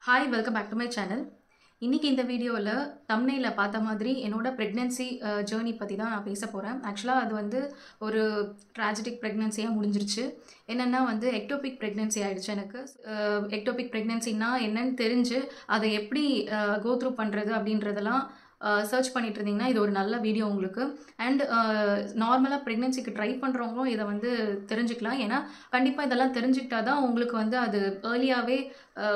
Hi, welcome back to my channel. இன்னைக்கு இந்த வீடியோவில் தம்ப்நெயில பார்த்த மாதிரி என்னோட ப்ரெக்னென்சி ஜேர்னி பற்றி தான் நான் பேச போகிறேன். ஆக்சுவலாக அது வந்து ஒரு ட்ராஜடிக் ப்ரெக்னென்சியாக முடிஞ்சிருச்சு. என்னென்னா வந்து எக்டோபிக் ப்ரெக்னென்சி ஆகிடுச்சு எனக்கு. எக்டோபிக் ப்ரெக்னென்சின்னா என்னன்னு தெரிஞ்சு அதை எப்படி கோ த்ரூ பண்ணுறது அப்படின்றதெல்லாம் சர்ச் பண்ணிட்டு இருந்தீங்கன்னா இது ஒரு நல்ல வீடியோ உங்களுக்கு. அண்ட் நார்மலாக ப்ரெக்னென்சிக்கு ட்ரை பண்ணுறவங்களும் இதை வந்து தெரிஞ்சுக்கலாம். ஏன்னா கண்டிப்பாக இதெல்லாம் தெரிஞ்சுக்கிட்டா தான் உங்களுக்கு வந்து அது ஏர்லியாகவே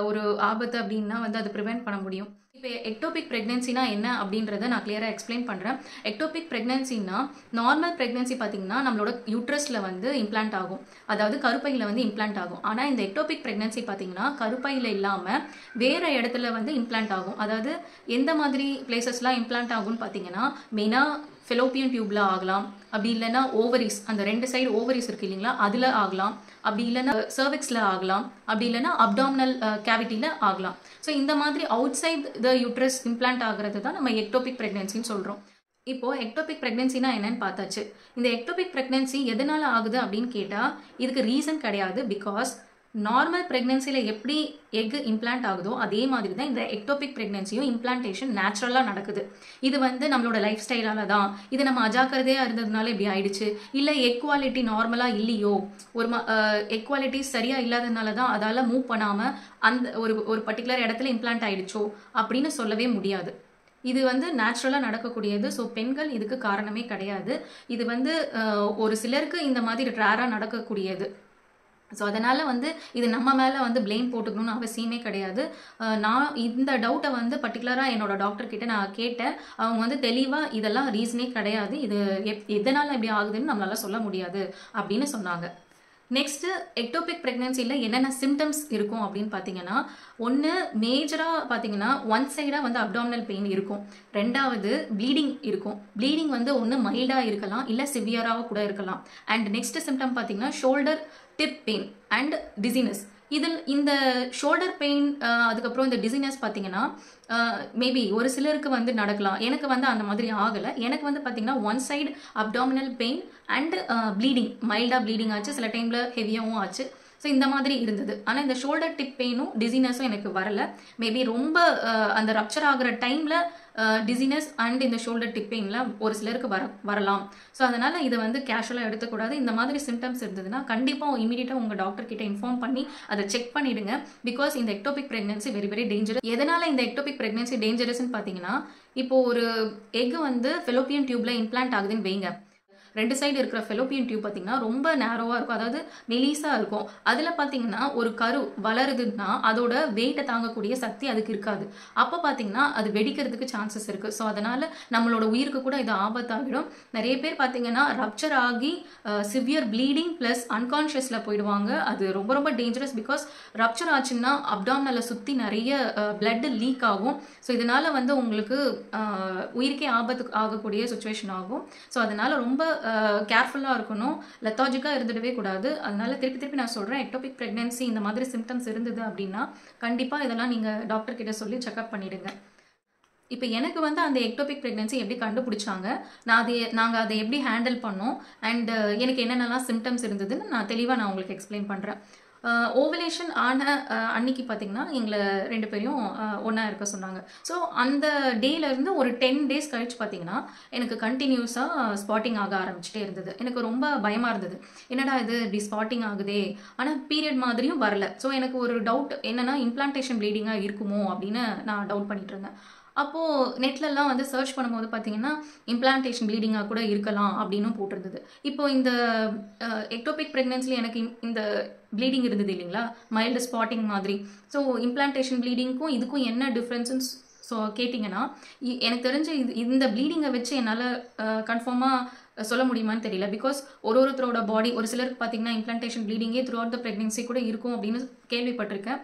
ஒரு ஆபத்து அப்படின்னா வந்து அது ப்ரிவெண்ட் பண்ண முடியும். இப்போ எக்டோபிக் ப்ரெக்னென்சினா என்ன அப்படின்றத நான் கிளியராக எக்ஸ்பிளைன் பண்ணுறேன். எக்டோபிக் ப்ரெக்னென்சினா நார்மல் ப்ரெக்னென்சி பார்த்தீங்கன்னா நம்மளோட யூட்ரஸில் வந்து இம்ப்ளான்ட் ஆகும், அதாவது கருப்பையில் வந்து இம்ப்ளான்ட் ஆகும். ஆனால் இந்த எக்டோபிக் ப்ரெக்னென்சி பார்த்தீங்கன்னா கருப்பையில் இல்லாமல் வேறு இடத்துல வந்து இம்ப்ளான்ட் ஆகும். அதாவது எந்த மாதிரி பிளேசஸ்லாம் இம்ப்ளான்ட் ஆகும்னு பார்த்தீங்கன்னா மெயினாக ஃபெலோப்பியன் டியூப்ல ஆகலாம், அப்படி இல்லைன்னா ஓவரிஸ், அந்த ரெண்டு சைடு ஓவரிஸ் இருக்கு இல்லைங்களா, அதில் ஆகலாம், அப்படி இல்லைன்னா சர்விக்ஸில் ஆகலாம், அப்படி இல்லைன்னா அப்டாமினல் கேவிட்டியில் ஆகலாம். ஸோ இந்த மாதிரி outside the uterus implant ஆகிறது தான் நம்ம எக்டோபிக் ப்ரெக்னென்சின்னு சொல்கிறோம். இப்போது எக்டோபிக் ப்ரெக்னென்சினா என்னன்னு பார்த்தாச்சு. இந்த எக்டோபிக் ப்ரெக்னென்சி எதனால் ஆகுது அப்படின்னு கேட்டால் இதுக்கு ரீசன் கிடையாது. பிகாஸ் நார்மல் ப்ரெக்னென்சியில் எப்படி எக் இம்ப்ளான்ட் ஆகுதோ அதே மாதிரி தான் இந்த எக்டோபிக் ப்ரெக்னென்சியும் இம்ப்ளான்டேஷன் நேச்சுரலாக நடக்குது. இது வந்து நம்மளோட லைஃப் ஸ்டைலால தான், இது நம்ம அஜாக்கிரதையாக இருந்ததுனால இப்படி ஆயிடுச்சு, இல்லை எக் குவாலிட்டி நார்மலாக இல்லையோ, ஒரு எக் குவாலிட்டி சரியாக இல்லாததுனால தான் அதால் மூவ் பண்ணாமல் அந்த ஒரு பர்டிகுலர் இடத்துல இம்ப்ளான்ட் ஆயிடுச்சோ அப்படின்னு சொல்லவே முடியாது. இது வந்து நேச்சுரலாக நடக்கக்கூடியது. ஸோ பெண்கள் இதுக்கு காரணமே கிடையாது. இது வந்து ஒரு சிலருக்கு இந்த மாதிரி ரேராக நடக்கக்கூடியது. ஸோ அதனால் வந்து இது நம்ம மேலே வந்து ப்ளேம் போட்டுக்கணும்னு அவசியமே கிடையாது. நான் இந்த டவுட்டை வந்து பர்டிகுலராக என்னோட டாக்டர் கிட்ட நான் கேட்டேன். அவங்க வந்து தெளிவாக இதெல்லாம் ரீசனே கிடையாது, இது எதனால் இப்படி ஆகுதுன்னு நம்மளால சொல்ல முடியாது அப்படின்னு சொன்னாங்க. நெக்ஸ்ட்டு எக்டோபிக் ப்ரெக்னென்சியில் என்னென்ன சிம்டம்ஸ் இருக்கும் அப்படின்னு பார்த்தீங்கன்னா, ஒன்று மேஜராக பார்த்தீங்கன்னா ஒன் சைடாக வந்து அப்டாமினல் பெயின் இருக்கும். ரெண்டாவது ப்ளீடிங் இருக்கும். ப்ளீடிங் வந்து ஒன்று மைல்டாக இருக்கலாம், இல்லை சிவியராக கூட இருக்கலாம். அண்ட் நெக்ஸ்ட் சிம்டம் பார்த்தீங்கன்னா shoulder tip pain and dizziness. இதில் இந்த ஷோல்டர் பெயின் அதுக்கப்புறம் இந்த டிசினஸ் பார்த்தீங்கன்னா மேபி ஒரு சிலருக்கு வந்து நடக்கலாம். எனக்கு வந்து அந்த மாதிரி ஆகலை. எனக்கு வந்து பார்த்தீங்கன்னா one side abdominal pain and bleeding, மைல்டாக ப்ளீடிங் ஆச்சு, சில டைமில் ஹெவியாகவும் ஆச்சு. ஸோ இந்த மாதிரி இருந்தது. ஆனால் இந்த ஷோல்டர் டிப் பெயினும் டிசினஸும் எனக்கு வரலை. மேபி ரொம்ப அந்த ரப்சர் ஆகிற டைமில் டிசினஸ் அண்ட் இந்த ஷோல்டர் டிப் பெயின்லாம் ஒரு சிலருக்கு வரலாம். ஸோ அதனால் இதை வந்து கேஷுவலாக எடுத்துக்கூடாது. இந்த மாதிரி சிம்டம்ஸ் இருந்ததுன்னா கண்டிப்பாக இமீடியட்டாக உங்கள் டாக்டர் கிட்ட இன்ஃபார்ம் பண்ணி அதை செக் பண்ணிவிடுங்க. பிகாஸ் இந்த ectopic pregnancy very very dangerous. எதனால் இந்த எக்டோபிக் ப்ரெக்னென்சி டேஞ்சரஸ்ன்னு பார்த்தீங்கன்னா, இப்போது ஒரு எக் வந்து ஃபெலோப்பியன் டியூப்பில் இம்ப்ளான்ட் ஆகுதுன்னு வைங்க. ரெண்டு சைடு இருக்கிற ஃபெலோப்பியன் டியூப் பார்த்தீங்கன்னா ரொம்ப நேரோவாக இருக்கும், அதாவது மெலிசாக இருக்கும். அதில் பார்த்தீங்கன்னா ஒரு கரு வளருதுன்னா அதோட வெயிட்டை தாங்கக்கூடிய சக்தி அதுக்கு இருக்காது. அப்போ பார்த்தீங்கன்னா அது வெடிக்கிறதுக்கு சான்சஸ் இருக்குது. ஸோ அதனால் நம்மளோட உயிருக்கு கூட இது ஆபத்தாகிடும். நிறைய பேர் பார்த்தீங்கன்னா ரப்சர் ஆகி சிவியர் ப்ளீடிங் ப்ளஸ் அன்கான்ஷியஸில் போயிடுவாங்க. அது ரொம்ப ரொம்ப டேஞ்சரஸ். பிகாஸ் ரப்சர் ஆச்சுன்னா அப்டாமினலில் சுற்றி நிறைய பிளட் லீக் ஆகும். ஸோ இதனால் வந்து உங்களுக்கு உயிருக்கே ஆபத்து ஆகக்கூடிய சுச்சுவேஷன் ஆகும். ஸோ அதனால் ரொம்ப கேர்ஃபுல்லாக இருக்கணும், லெத்தாஜிக்காக இருந்துடவே கூடாது. அதனால திருப்பி நான் சொல்கிறேன், எக்டோபிக் ப்ரெக்னென்சி இந்த மாதிரி சிம்டம்ஸ் இருந்தது அப்படின்னா கண்டிப்பாக இதெல்லாம் நீங்கள் டாக்டர் கிட்ட சொல்லி செக்அப் பண்ணிவிடுங்க. இப்போ எனக்கு வந்து அந்த எக்டோபிக் ப்ரெக்னென்சி எப்படி கண்டுபிடிச்சாங்க, நாங்கள் அதை எப்படி ஹேண்டில் பண்ணோம், அண்ட் எனக்கு என்னென்னலாம் சிம்டம்ஸ் இருந்ததுன்னு நான் உங்களுக்கு எக்ஸ்பிளைன் பண்ணுறேன். ஓவலேஷன் ஆன அன்னைக்கு பார்த்தீங்கன்னா எங்களை ரெண்டு பேரையும் ஒன்றா இருக்க சொன்னாங்க. ஸோ அந்த டேலேருந்து ஒரு 10 days கழிச்சு பார்த்தீங்கன்னா எனக்கு கண்டினியூஸாக ஸ்பாட்டிங் ஆக ஆரம்பிச்சுட்டே இருந்தது. எனக்கு ரொம்ப பயமாக இருந்தது, என்னடா இது இப்படி ஸ்பாட்டிங் ஆகுதே, ஆனால் பீரியட் மாதிரியும் வரல. ஸோ எனக்கு ஒரு டவுட் என்னென்னா இம்ப்ளான்டேஷன் ப்ளீடிங்காக இருக்குமோ அப்படின்னு நான் டவுட் பண்ணிட்டு இருந்தேன். அப்போது நெட்லலாம் வந்து சர்ச் பண்ணும்போது பார்த்தீங்கன்னா இம்ப்ளான்டேஷன் ப்ளீடிங்காக கூட இருக்கலாம் அப்படின்னும் போட்டிருந்தது. இப்போது இந்த எக்டோபிக் ப்ரெக்னென்சியில் எனக்கு இந்த ப்ளீடிங் இருந்தது இல்லைங்களா, மைல்டு ஸ்பாட்டிங் மாதிரி. ஸோ இம்ப்ளான்டேஷன் ப்ளீடிங்க்கும் இதுக்கும் என்ன டிஃப்ரென்ஸுன்னு கேட்டிங்கன்னா, எனக்கு தெரிஞ்ச இந்த ப்ளீடிங்கை வச்சு என்னால் கன்ஃபார்மாக சொல்ல முடியுமான்னு தெரியல. பிகாஸ் ஒருத்தரோட பாடி, ஒரு சிலருக்கு பார்த்தீங்கன்னா இம்ப்ளான்டேஷன் ப்ளீடிங்கே த்ரூ அவுட் த ப்ரெக்னென்சி கூட இருக்கும் அப்படின்னு கேள்விப்பட்டிருக்கேன்.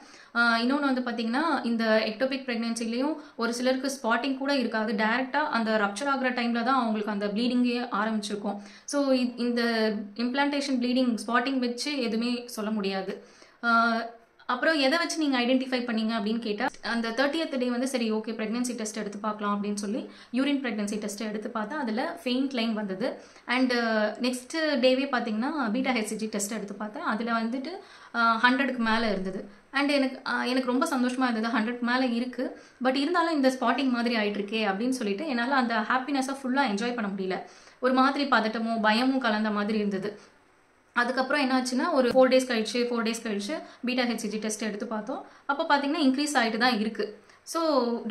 இன்னொன்று வந்து பார்த்தீங்கன்னா இந்த எக்டோபிக் ப்ரெக்னென்சிலையும் ஒரு சிலருக்கு ஸ்பாட்டிங் கூட இருக்காது, டேரெக்டாக அந்த ரப்சர் ஆகிற டைமில் தான் அவங்களுக்கு அந்த ப்ளீடிங்கே ஆரம்பிச்சிருக்கும். ஸோ இந்த இம்ப்ளான்டேஷன் ப்ளீடிங் ஸ்பாட்டிங் வச்சு எதுவுமே சொல்ல முடியாது. அப்புறம் எதை வச்சு நீங்கள் ஐடென்டிஃபை பண்ணீங்க அப்படின்னு கேட்டால், அந்த 30th டே வந்து சரி ஓகே ப்ரெக்னென்சி டெஸ்ட் எடுத்து பார்க்கலாம் அப்படின்னு சொல்லி யூரின் ப்ரெக்னென்சி டெஸ்ட்டை எடுத்து பார்த்தா அதில் ஃபெயிண்ட் லைன் வந்தது. அண்டு நெக்ஸ்ட் டேவே பார்த்தீங்கன்னா பீட்டா ஹெச்சிஜி டெஸ்ட் எடுத்து பார்த்தேன், அதில் வந்துட்டு 100க்கு மேலே இருந்தது. அண்ட் எனக்கு ரொம்ப சந்தோஷமாக இருந்தது. 100 மேலே இருக்குது. பட் இருந்தாலும் இந்த ஸ்பாட்டிங் மாதிரி ஆகிட்டுருக்கே அப்படின்னு சொல்லிட்டு என்னால் அந்த ஹாப்பினஸை ஃபுல்லாக என்ஜாய் பண்ண முடியல. ஒரு மாதிரி பதட்டமும் பயமும் கலந்த மாதிரி இருந்தது. அதுக்கப்புறம் என்னாச்சுன்னா ஒரு 4 டேஸ் கழிச்சு பீட்டா ஹெச்சிஜி டெஸ்ட் எடுத்து பார்த்தோம். அப்போ பார்த்தீங்கன்னா இன்க்ரீஸ் ஆகிட்டு தான் இருக்குது. ஸோ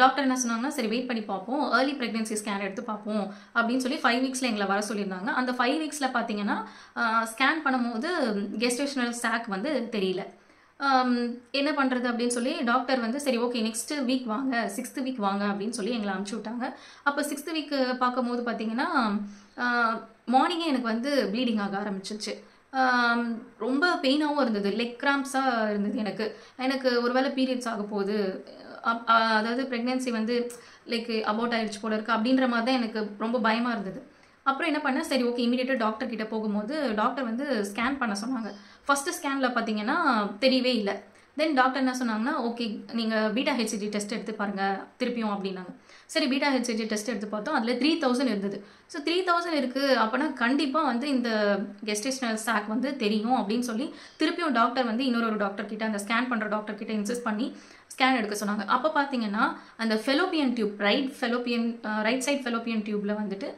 டாக்டர் என்ன சொன்னாங்கன்னா, சரி வெயிட் பண்ணி பார்ப்போம், ஏர்லி ப்ரெக்னென்சி ஸ்கேன் எடுத்து பார்ப்போம் அப்படின்னு சொல்லி 5 வீக்ஸில் எங்களை வர சொல்லியிருந்தாங்க. அந்த 5 வீக்ஸில் பார்த்தீங்கன்னா ஸ்கேன் பண்ணும்போது கெஸ்டேஷனல் சாக் வந்து தெரியல. என்ன பண்ணுறது அப்படின்னு சொல்லி டாக்டர் வந்து சரி ஓகே நெக்ஸ்ட் வீக் வாங்க, 6th வீக் வாங்க அப்படின்னு சொல்லி எங்களை அனுப்பிச்சி விட்டாங்க. அப்போ 6th வீக் பார்க்கும்போது பார்த்தீங்கன்னா மார்னிங்கே எனக்கு வந்து ப்ளீடிங் ஆக ஆரம்பிச்சிருச்சு. ரொம்ப பெயினாகவும் இருந்தது, லெக் கிராம்ப்ஸாக இருந்தது. எனக்கு ஒரு வேளை பீரியட்ஸ் ஆக போகுது, அதாவது ப்ரெக்னென்சி வந்து லைக் அபவுட் ஆகிடுச்சு போல இருக்குது அப்படின்ற மாதிரி தான் எனக்கு ரொம்ப பயமாக இருந்தது. அப்புறம் என்ன பண்ணேன், சரி ஓகே இமீடியட்டாக டாக்டர் கிட்டே போகும்போது டாக்டர் வந்து ஸ்கேன் பண்ண சொன்னாங்க. ஃபஸ்ட்டு ஸ்கேனில் பார்த்தீங்கன்னா தெரியவே இல்லை. தென் டாக்டர் என்ன சொன்னாங்கன்னா, ஓகே நீங்கள் பீட்டா ஹெச்சிஜி டெஸ்ட் எடுத்து பாருங்கள் திருப்பியும் அப்படின்னாங்க. சரி பீட்டா ஹெச்சிஜி டெஸ்ட் எடுத்து பார்த்தோம், அதில் 3000 இருந்தது. ஸோ 3000 இருக்குது அப்படின்னா கண்டிப்பாக வந்து இந்த கெஸ்டேஷனல் சாக் வந்து தெரியும் அப்படின்னு சொல்லி திருப்பியும் டாக்டர் வந்து இன்னொரு டாக்டர் கிட்ட, அந்த ஸ்கேன் பண்ணுற டாக்டர் கிட்ட இன்சிஸ்ட் பண்ணி ஸ்கேன் எடுக்க சொன்னாங்க. அப்போ பார்த்தீங்கன்னா அந்த fallopian tube, right side fallopian டியூப்பில் வந்துட்டு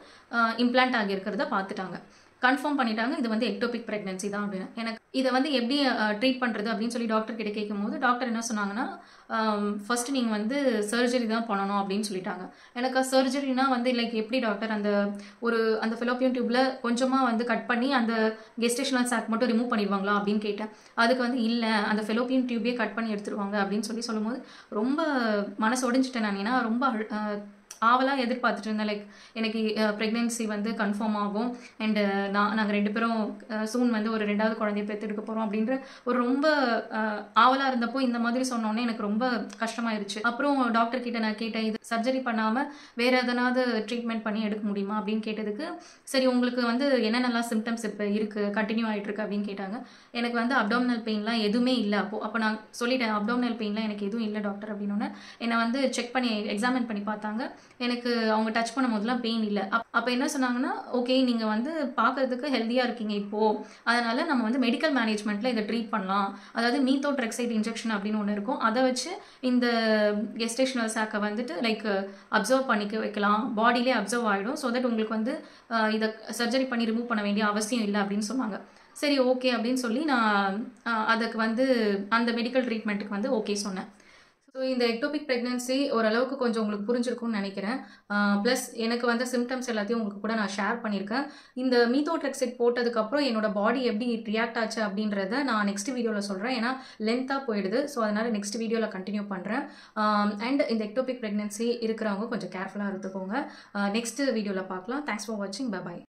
இம்ப்ளான்ட் ஆகியிருக்கிறத பார்த்துட்டாங்க. கன்ஃபார்ம் பண்ணிட்டாங்க இது வந்து எக்டோபிக் ப்ரெக்னென்சி தான் அப்படின்னு. எனக்கு இதை வந்து எப்படி ட்ரீட் பண்ணுறது அப்படின்னு சொல்லி டாக்டர் கிட்ட கேட்கும்போது டாக்டர் என்ன சொன்னாங்கன்னா, ஃபர்ஸ்ட் நீங்கள் வந்து சர்ஜரி தான் பண்ணணும் அப்படின்னு சொல்லிட்டாங்க. எனக்கு சர்ஜரினா வந்து லைக் எப்படி டாக்டர் அந்த ஃபெலோப்பியன் டியூப்ல கொஞ்சமாக வந்து கட் பண்ணி அந்த கெஸ்டேஷனல் சாக் மட்டும் ரிமூவ் பண்ணிடுவாங்களா அப்படின்னு கேட்டேன். அதுக்கு வந்து இல்லை, அந்த ஃபெலோப்பியன் டியூபே கட் பண்ணி எடுத்துருவாங்க அப்படின்னு சொல்லும்போது ரொம்ப மனசு உடைஞ்சிட்டேன் நான். ஏன்னா ரொம்ப ஆவலாக எதிர்பார்த்துட்டு இருந்தேன், லைக் எனக்கு ப்ரெக்னென்சி வந்து கன்ஃபார்ம் ஆகும் அண்டு நாங்கள் 2 பேரும் சூன் வந்து ஒரு 2வது குழந்தைய பெற்றெடுக்க போகிறோம் அப்படின்ற ஒரு ரொம்ப ஆவலாக இருந்தப்போ இந்த மாதிரி சொன்னோன்னே எனக்கு ரொம்ப கஷ்டமாயிருச்சு. அப்புறம் டாக்டர் கிட்ட நான் கேட்டேன், இது சர்ஜரி பண்ணாமல் வேறு எதனாவது ட்ரீட்மெண்ட் பண்ணி எடுக்க முடியுமா அப்படின்னு கேட்டதுக்கு, சரி உங்களுக்கு வந்து என்னென்னலாம் சிம்டம்ஸ் இப்போ இருக்குது, கண்டினியூ ஆகிட்டு இருக்கு அப்படின்னு கேட்டாங்க. எனக்கு வந்து அப்டாமினல் பெயின்லாம் எதுவுமே இல்லை. அப்போ நான் சொல்லிட்டேன், அப்டாமினல் பெயின்லாம் எனக்கு எதுவும் இல்லை டாக்டர் அப்படின்னு. என்னை வந்து செக் பண்ணி எக்ஸாமின் பண்ணி பார்த்தாங்க. எனக்கு அவங்க டச் பண்ணும் போதெல்லாம் பெயின் இல்லை. அப்போ என்ன சொன்னாங்கன்னா, ஓகே நீங்கள் வந்து பார்க்கறதுக்கு ஹெல்த்தியாக இருக்கீங்க இப்போது, அதனால் நம்ம வந்து மெடிக்கல் மேனேஜ்மெண்ட்டில் இதை ட்ரீட் பண்ணலாம். அதாவது மீத்தோட்ரெக்சைட் இன்ஜெக்ஷன் அப்படின்னு ஒன்று இருக்கும், அதை வச்சு இந்த கெஸ்டேஷனல் சாக்கை வந்துட்டு லைக் அப்சர்வ் பண்ணிக்க வைக்கலாம், பாடியிலே அப்சர்வ் ஆகிடும். ஸோ தட் உங்களுக்கு வந்து இதை சர்ஜரி பண்ணி ரிமூவ் பண்ண வேண்டிய அவசியம் இல்லை அப்படின்னு சொன்னாங்க. சரி ஓகே அப்படின்னு சொல்லி நான் அதுக்கு வந்து அந்த மெடிக்கல் ட்ரீட்மெண்ட்டுக்கு வந்து ஓகே சொன்னேன். ஸோ இந்த எக்டோபிக் ப்ரெக்னென்சி ஓரளவுக்கு கொஞ்சம் உங்களுக்கு புரிஞ்சிருக்கும்னு நினைக்கிறேன். ப்ளஸ் எனக்கு வந்து சிம்டம்ஸ் எல்லாத்தையும் உங்களுக்கு கூட நான் ஷேர் பண்ணியிருக்கேன். இந்த மீத்தோட்ரெக்சைட் போட்டதுக்கப்புறம் என்னோட பாடி எப்படி ரியாக்ட் ஆச்சு அப்படின்றத நான் நெக்ஸ்ட் வீடியோவில் சொல்கிறேன். ஏன்னா லென்த்தாக போயிடுது. ஸோ அதனால் நெக்ஸ்ட் வீடியோவில் கண்டினியூ பண்ணுறேன். அண்ட் இந்த எக்டோபிக் ப்ரெக்னென்சி இருக்கிறவங்க கொஞ்சம் கேர்ஃபுல்லாக இருந்துக்கோங்க. நெக்ஸ்ட் வீடியோவில் பார்க்கலாம். தேங்க்ஸ் ஃபார் வாட்சிங். பை.